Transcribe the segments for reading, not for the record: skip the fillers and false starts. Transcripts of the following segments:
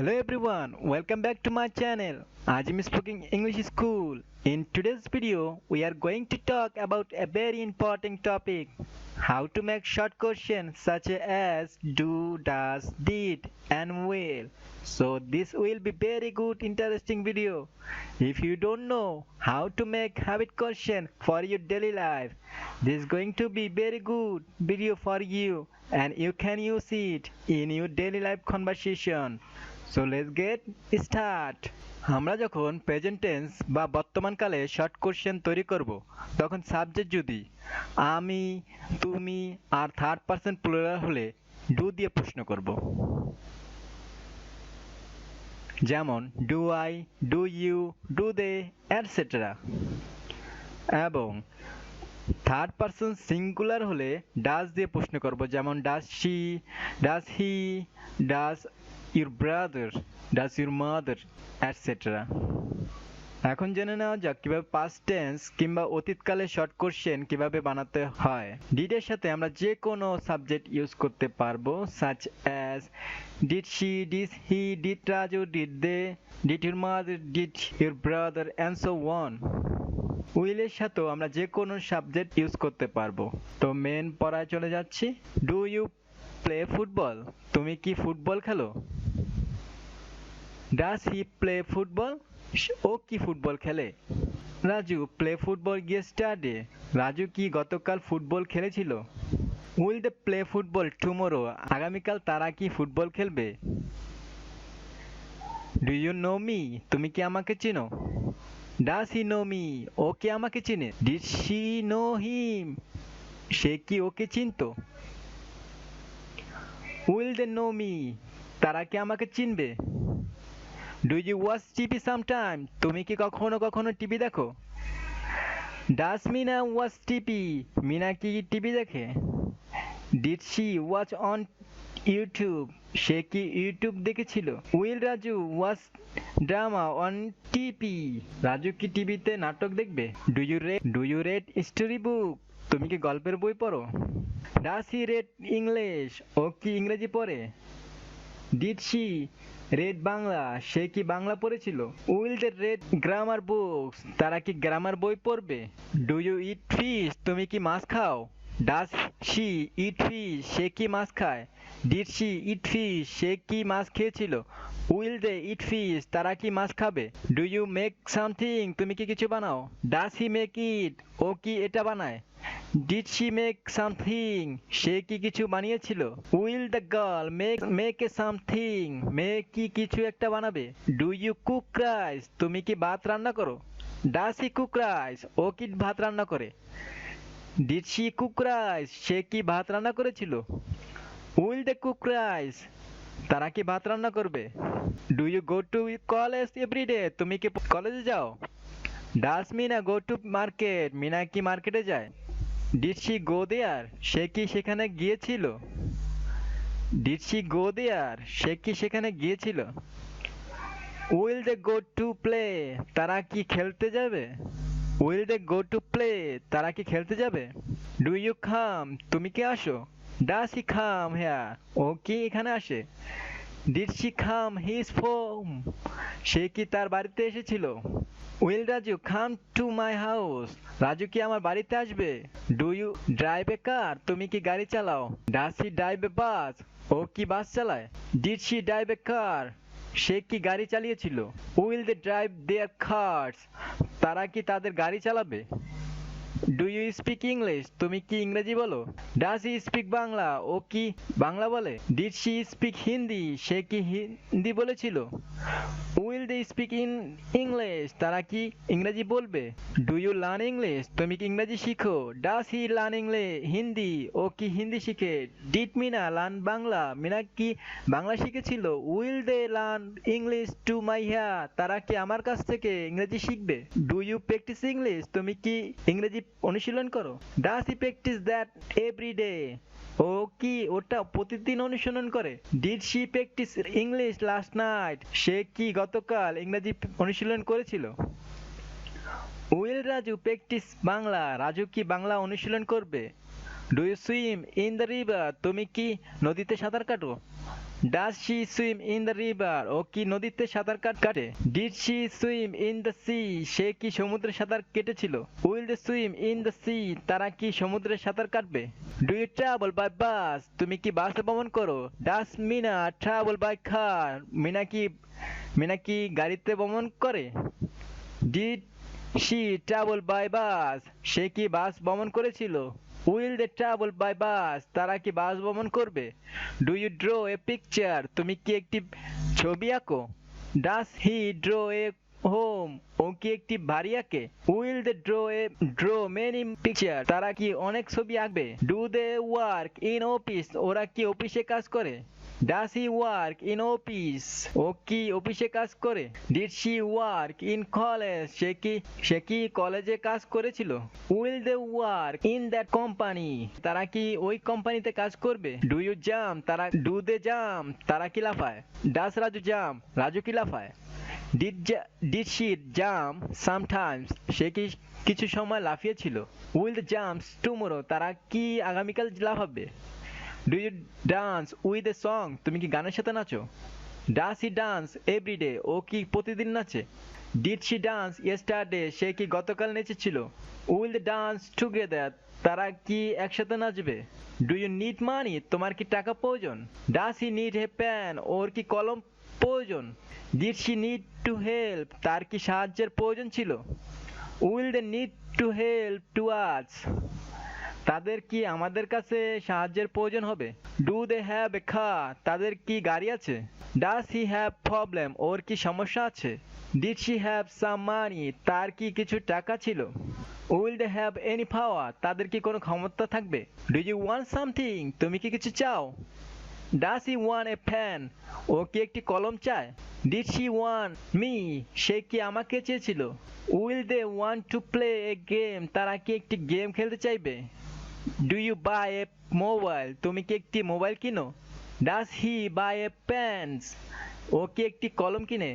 Hello everyone, welcome back to my channel. Azim speaking English School. In today's video, we are going to talk about a very important topic. How to make short questions such as do, does, did and will. So this will be very good interesting video. If you don't know how to make habit question for your daily life, this is going to be very good video for you and you can use it in your daily life conversation. So let's get start. আমরা যখন present tense বা বর্তমানকালে short question তৈরি করব তখন subject যদি আমি তুমি আর থার্ড পারসন প্লুরাল হলে ডু দিয়ে প্রশ্ন করব। যেমন do I, do you, do they etcetera. এবং থার্ড পারসন সিঙ্গুলার হলে ডাজ দিয়ে প্রশ্ন করব। যেমন does she, does he, does your brother, does your mother, etc. এখন জেনে নেওয়া যাক কিভাবে পাস্ট টেন্স কিংবা অতীতকালে শর্ট কোশ্চেন কিভাবে বানাতে হয়। ডিড এর সাথে আমরা যে কোনো সাবজেক্ট ইউজ করতে পারবো such as did she, did he, did Raju, did they, did your mother, did your brother and so on. Will এর সাথেও আমরা যে কোনো সাবজেক্ট ইউজ করতে পারবো। তো মেন পড়ায় চলে যাচ্ছি। Do you play football? তুমি কি ফুটবল খেলো? Does he play football? ও কি ফুটবল খেলে? Raju play football yesterday? Raju কি গতকাল ফুটবল খেলেছিল? Will they play football tomorrow? আগামীকাল তারা কি ফুটবল খেলবে? Do you know me? তুমি কি আমাকে চিনো? Does he know me? ও কি আমাকে চিনে? Did she know him? সে কি ওকে চিনতো? Will they know me? তারা কি আমাকে চিনবে? Do you watch TV sometime? তুমি কি কখনো কখনো টিভি দেখো? Does Mina watch TV? Mina কি টিভি দেখে? Did she watch on YouTube? সে কি ইউটিউব দেখেছিল? Will Raju watch drama on TV? Raju কি টিভিতে নাটক দেখবে? Do you read story book? তুমি কি গল্পের বই পড়ো? Does he read English? ও কি ইংরেজি পড়ে? Did she read Bangla? সে কি বাংলা পড়েছিল? Will they read grammar books? তারা কি গ্রামার বই পড়বে? Do you eat fish? তুমি কি মাছ খাও? Does she eat fish? সে কি মাছ খায়? Did she eat fish? সে কি মাছ খেয়েছিল? Will they eat fish? তারা কি মাছ খাবে? Do you make something? তুমি কি কিছু বানাও? Does he make it? ও কি এটা বানায়? Did she make something? সে কি কিছু বানিয়েছিল? Will the girl make a something? মেয়ে কি কিছু একটা বানাবে? Do you cook rice? তুমি কি ভাত রান্না করো? Does he cook rice? ও কি ভাত রান্না করে? Did she cook rice? সে কি ভাত রান্না করেছিল? Will they cook rice? তারা কি ভাত রান্না করবে? Do you go to college everyday? তুমি কি কলেজে যাও? Does Mina go to market? Meena কি মার্কেটে যায়? ডিড শি গো দেয়ার? সে কি সেখানে গিয়েছিল? ডিড শি গো দেয়ার? সে কি সেখানে গিয়েছিল? Will they go to play? তারা কি খেলতে যাবে? Will they go to play? তারা কি খেলতে যাবে? Do you come? তুমি কি আসো? Does he come here? ও কি এখানে আসে? Did she come his home? সে কি তার বাড়িতে এসেছিল? Will Raju come to my house? Raju কি আমার বাড়িতে আসবে? Do you drive a car? তুমি কি গাড়ি চালাও? ডাজ হি ড্রাইভ এ বাস? ও কি বাস চালায়? Did she drive a car? সে কি গাড়ি চালিয়েছিল? Will they drive their cars? তারা কি তাদের গাড়ি চালাবে? Do you speak English? তুমি কি ইংরেজি বলো? Does he speak Bangla? ও কি বাংলা বলে? Did she speak Hindi? সে কি হিন্দি বলেছিল? Will they speak in English? তারা কি ইংরেজি বলবে? Do you learn English? তুমি কি ইংরেজি শিখো? Does he learn English? Hindi? ও কি হিন্দি শিখে? Did Mina learn Bangla? মিনা কি বাংলা শিখেছিল? Will they learn English to my here? তারা কি আমার কাছ থেকে ইংরেজি শিখবে? Do you practise English? তুমি কি ইংরেজি অনুশীলন করো? Does he practise that every day? ও কি ওটা প্রতিদিন অনুশীলন করে? Did she practise English last night? সে কি গতকাল ইংরেজি অনুশীলন করেছিল? Will Raju practise Bangla? রাজু কি বাংলা অনুশীলন করবে? Do you swim in the river? তুমি কি নদীতে সাঁতার কাটো? Does she swim in the river? ও কি নদীতে সাঁতার কাটে? Did she swim in the sea? সে কি সমুদ্রে সাঁতার কেটেছিল? Will they swim in the sea? তারা কি সমুদ্রে সাঁতার কাটবে? Do you travel by bus? তুমি কি বাসে ভ্রমণ করো? Does Mina travel by car? Mina কি গাড়িতে ভ্রমণ করে? Did she travel by bus? সে কি বাস ভ্রমণ করেছিল? Will they travel by bus? তারা কি বাস ভ্রমণ করবে? Do you draw a picture? তুমি কি একটি ছবি আঁকো? Does he draw a home? ও কি একটি বাড়ি আঁকে? Will they draw many pictures? তারা কি অনেক ছবি আঁকবে? Do they work in office? ওরা কি অফিসে কাজ করে? Does he work in office? ও কি অফিসে কাজ করে? Did she work in college? সে কি কলেজে কাজ করেছিল? Will they work in that company? তারা কি ওই কোম্পানিতে কাজ করবে? Do you jump? Do they jump? তারা কি লাফায়? Does Raju jump? রাজু কি লাফায়? Did she jump sometimes? সে কি কিছু সময় লাফিয়েছিল? Will they jump tomorrow? তারা কি আগামীকাল লাফাবে? Do you dance with a song? তুমি কি গানের সাথে নাচো? Does he dance every day? ও কি প্রতিদিন নাচে? Did she dance yesterday? সে কি গতকাল নেচেছিল? Will they dance together? তারা কি একসাথে নাচবে? Do you need money? তোমার কি টাকা প্রয়োজন? Does he need a pen? ওর কি কলম প্রয়োজন? Did she need to help? তার কি সাহায্যের প্রয়োজন ছিল? Will they need to help to us? তাদের কি আমাদের কাছে সাহায্যের প্রয়োজন হবে? Do they have a car? তাদের কি গাড়ি আছে? Does he have problem? ওর কি সমস্যা আছে? Did she have some money? তার কি কিছু টাকা ছিল? Will they have any power? তাদের কি কোনো ক্ষমতা থাকবে? Do you want something? তুমি কি কিছু চাও? Does he want a pen? ও কি একটি কলম চায়? Did she want me? সে কি আমাকে চেয়েছিল? Will they want to play a game? তারা কি একটি গেম খেলতে চাইবে? Do you buy a mobile? তুমি কি একটি মোবাইল কিনো? Does he buy a pens? ও কি একটি কলম কিনে?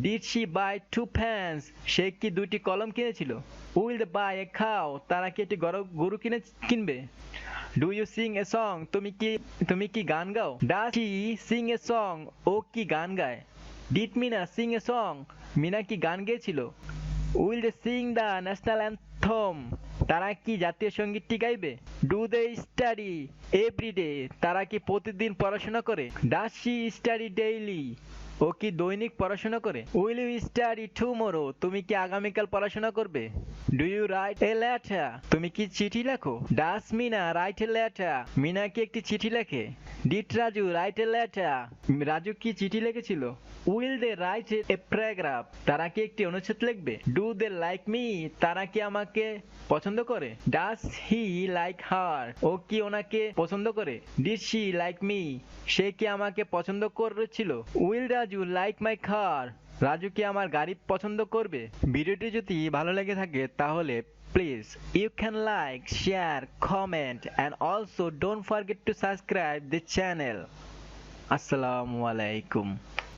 Did she buy two pens? সে কি দুটি কলম কিনেছিল? Will they buy a cow? তারা কি একটি গরু কিনবে? Do you sing a song? তুমি কি গান গাও? Does she sing a song? ও কি গান গায়? Did Mina sing a song? Mina কি গান গেয়েছিল? Will they sing the national anthem? তারা কি জাতীয় সঙ্গীতটি গাইবে? Do they study every day? তারা কি প্রতিদিন পড়াশোনা করে? Does she study daily? ও কি দৈনিক পড়াশোনা করে? Will you study tomorrow? তুমি কি আগামীকাল পড়াশোনা করবে? Do you write a letter? তুমি কি চিঠি লেখো? Does Mina write a letter? Mina কি একটি চিঠি লেখে? Did Raju write a letter? Raju কি চিঠি লিখেছিল? Will they write a paragraph? তারা কি একটি অনুচ্ছেদ লিখবে? Do they like me? তারা কি আমাকে পছন্দ করে? Does he like her? ও কি ওনাকে পছন্দ করে? Did she like me? সে কি আমাকে পছন্দ করেছিল? Will Raju like my car? Raju কি আমার গাড়ি পছন্দ করবে? ভিডিওটি যদি ভালো লেগে থাকে তাহলে please you can like, share, comment and also don't forget to subscribe the channel. Assalamu alaikum.